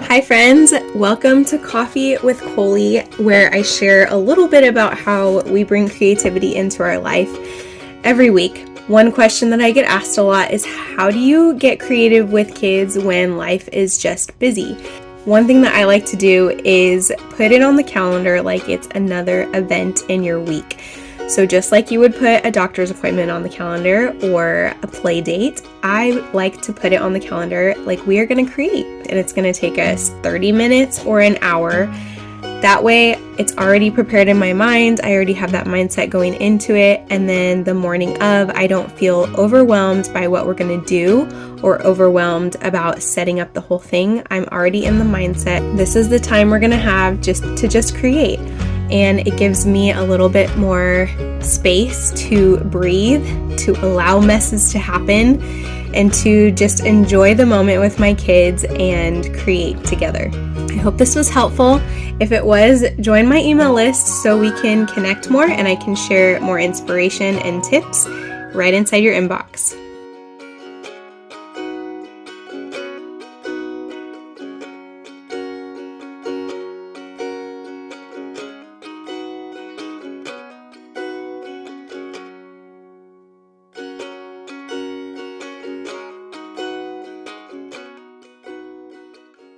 Hi friends, welcome to Coffee with Coley, where I share a little bit about how we bring creativity into our life every week. One question that I get asked a lot is, how do you get creative with kids when life is just busy? One thing that I like to do is put it on the calendar like it's another event in your week. So just like you would put a doctor's appointment on the calendar or a play date, I like to put it on the calendar like we are going to create, and it's going to take us 30 minutes or an hour. That way it's already prepared in my mind. I already have that mindset going into it, and then the morning of, I don't feel overwhelmed by what we're going to do or overwhelmed about setting up the whole thing. I'm already in the mindset. This is the time we're going to have just create. And it gives me a little bit more space to breathe, to allow messes to happen, and to just enjoy the moment with my kids and create together. I hope this was helpful. If it was, join my email list so we can connect more and I can share more inspiration and tips right inside your inbox.